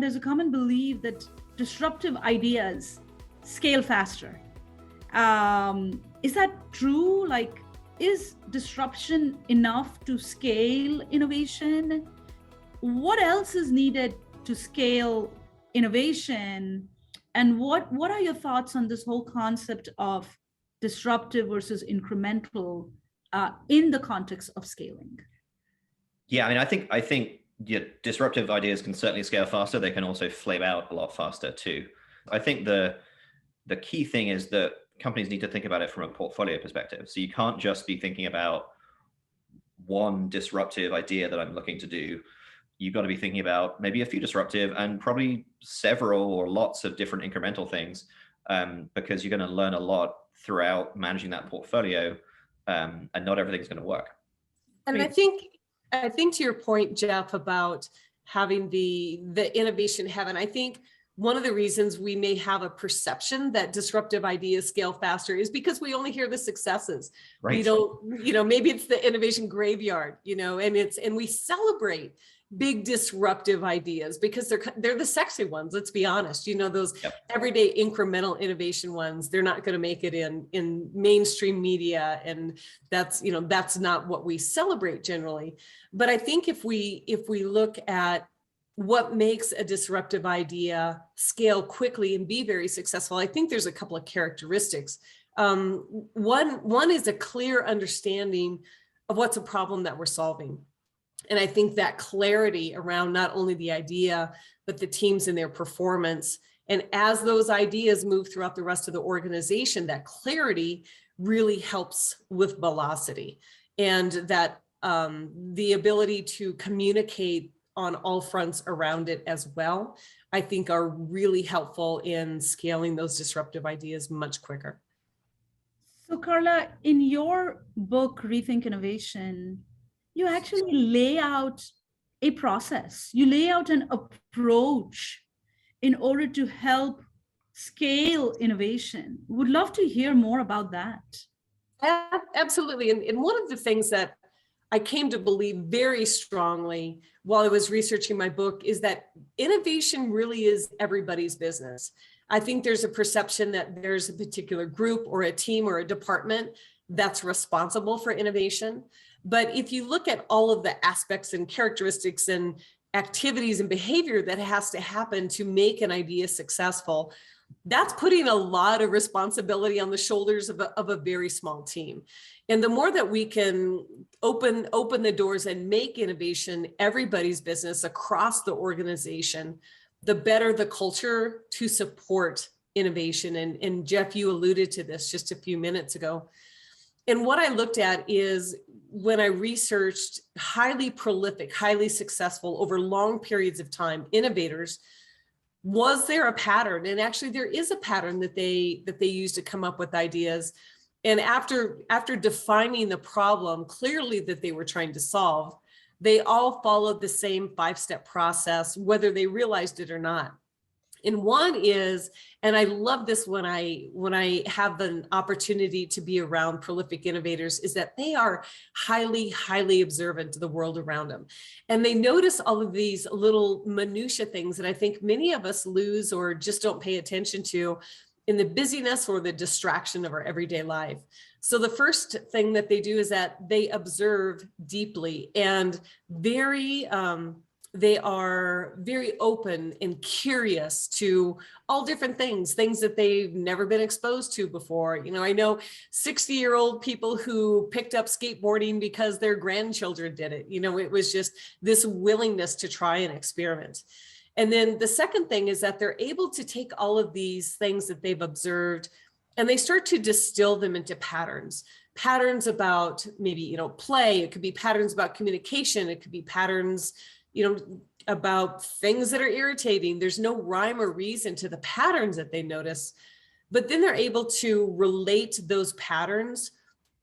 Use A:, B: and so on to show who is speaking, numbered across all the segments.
A: there's a common belief that disruptive ideas scale faster. Is that true? Like, is disruption enough to scale innovation? What else is needed to scale innovation? And what are your thoughts on this whole concept of disruptive versus incremental in the context of scaling?
B: Yeah, I mean, I think yeah, disruptive ideas can certainly scale faster. They can also flame out a lot faster too. I think the key thing is that companies need to think about it from a portfolio perspective. So you can't just be thinking about one disruptive idea that I'm looking to do. You've got to be thinking about maybe a few disruptive and probably several or lots of different incremental things, because you're going to learn a lot throughout managing that portfolio, and not everything's going to work.
C: And I think to your point, Geoff, about having the innovation heaven, I think one of the reasons we may have a perception that disruptive ideas scale faster is because we only hear the successes. Right. We don't, maybe it's the innovation graveyard, and we celebrate big disruptive ideas because they're the sexy ones. Let's be honest. Those everyday incremental innovation ones, they're not going to make it in mainstream media, and that's not what we celebrate generally. But I think if we look at what makes a disruptive idea scale quickly and be very successful, I think there's a couple of characteristics. One is a clear understanding of what's a problem that we're solving. And I think that clarity around not only the idea, but the teams and their performance. And as those ideas move throughout the rest of the organization, that clarity really helps with velocity, and that the ability to communicate on all fronts around it as well, I think are really helpful in scaling those disruptive ideas much quicker.
A: So Carla, in your book, Rethink Innovation, you actually lay out a process. You lay out an approach in order to help scale innovation. Would love to hear more about that.
C: Absolutely. And one of the things that I came to believe very strongly while I was researching my book is that innovation really is everybody's business. I think there's a perception that there's a particular group or a team or a department that's responsible for innovation. But if you look at all of the aspects and characteristics and activities and behavior that has to happen to make an idea successful, that's putting a lot of responsibility on the shoulders of a very small team. And the more that we can open the doors and make innovation everybody's business across the organization, the better the culture to support innovation. And Geoff, you alluded to this just a few minutes ago. And what I looked at is when I researched highly prolific, highly successful over long periods of time innovators, was there a pattern? And actually there is a pattern that they use to come up with ideas. And after defining the problem clearly that they were trying to solve, they all followed the same 5-step process, whether they realized it or not. And one is, and I love this when I have an opportunity to be around prolific innovators, is that they are highly, highly observant to the world around them. And they notice all of these little minutia things that I think many of us lose or just don't pay attention to in the busyness or the distraction of our everyday life. So the first thing that they do is that they observe deeply and they are very open and curious to all different things that they've never been exposed to before. I know 60-year-old people who picked up skateboarding because their grandchildren did it. It was just this willingness to try and experiment. And then the second thing is that they're able to take all of these things that they've observed and they start to distill them into patterns about maybe, play. It could be patterns about communication. It could be patterns about things that are irritating. There's no rhyme or reason to the patterns that they notice, but then they're able to relate those patterns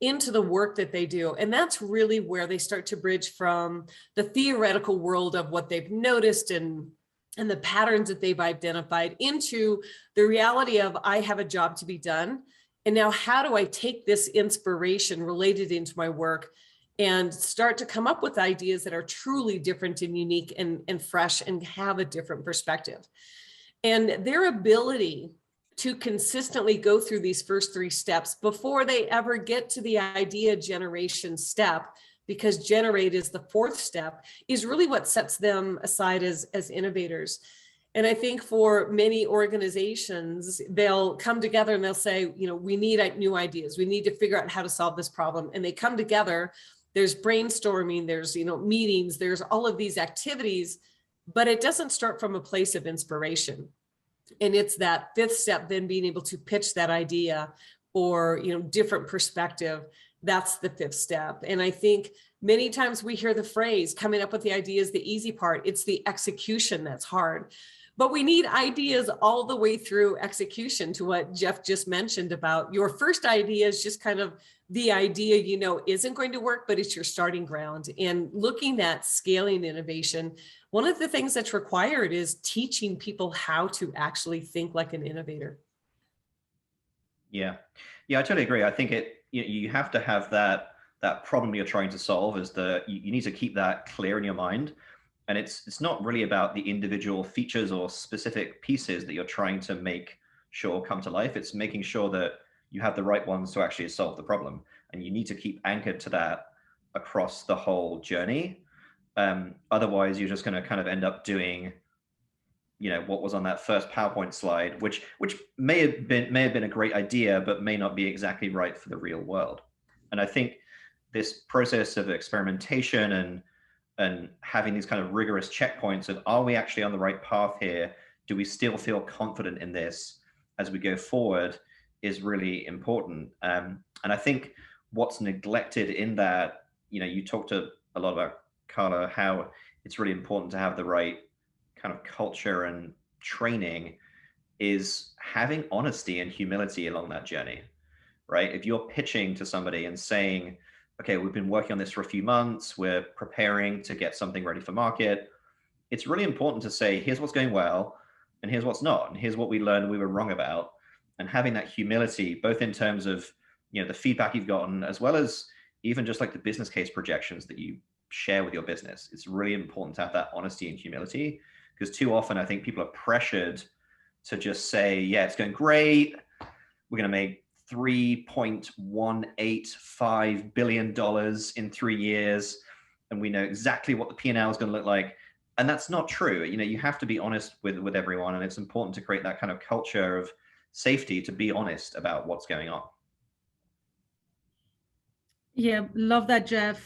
C: into the work that they do. And that's really where they start to bridge from the theoretical world of what they've noticed and the patterns that they've identified into the reality of, I have a job to be done. And now how do I take this inspiration related into my work and start to come up with ideas that are truly different and unique and fresh and have a different perspective. And their ability to consistently go through these first 3 steps before they ever get to the idea generation step, because generate is the 4th step, is really what sets them aside as innovators. And I think for many organizations, they'll come together and they'll say, we need new ideas. We need to figure out how to solve this problem. And they come together, there's brainstorming, there's, meetings, there's all of these activities, but it doesn't start from a place of inspiration. And it's that 5th step, then being able to pitch that idea or, different perspective. That's the 5th step. And I think many times we hear the phrase, coming up with the idea is the easy part. It's the execution that's hard. But we need ideas all the way through execution, to what Geoff just mentioned about your first idea is just kind of the idea, isn't going to work, but it's your starting ground. And looking at scaling innovation, one of the things that's required is teaching people how to actually think like an innovator.
B: Yeah, I totally agree. I think you have to have that problem you're trying to solve is you need to keep that clear in your mind. And it's not really about the individual features or specific pieces that you're trying to make sure come to life. It's making sure that you have the right ones to actually solve the problem. And you need to keep anchored to that across the whole journey. Otherwise, you're just going to kind of end up doing, what was on that first PowerPoint slide, which may have been a great idea, but may not be exactly right for the real world. And I think this process of experimentation and having these kind of rigorous checkpoints of, are we actually on the right path here? Do we still feel confident in this as we go forward, is really important. And I think what's neglected in that, you talked a lot about, Carla, how it's really important to have the right kind of culture and training, is having honesty and humility along that journey, right? If you're pitching to somebody and saying, okay, we've been working on this for a few months, we're preparing to get something ready for market, it's really important to say, here's what's going well, and here's what's not, and here's what we learned we were wrong about. And having that humility, both in terms of, the feedback you've gotten, as well as even just like the business case projections that you share with your business. It's really important to have that honesty and humility, because too often I think people are pressured to just say, yeah, it's going great, we're going to make $3.185 billion in 3 years, and we know exactly what the P&L is going to look like. And that's not true. You have to be honest with everyone, and it's important to create that kind of culture of safety to be honest about what's going on.
A: Yeah, love that, Geoff.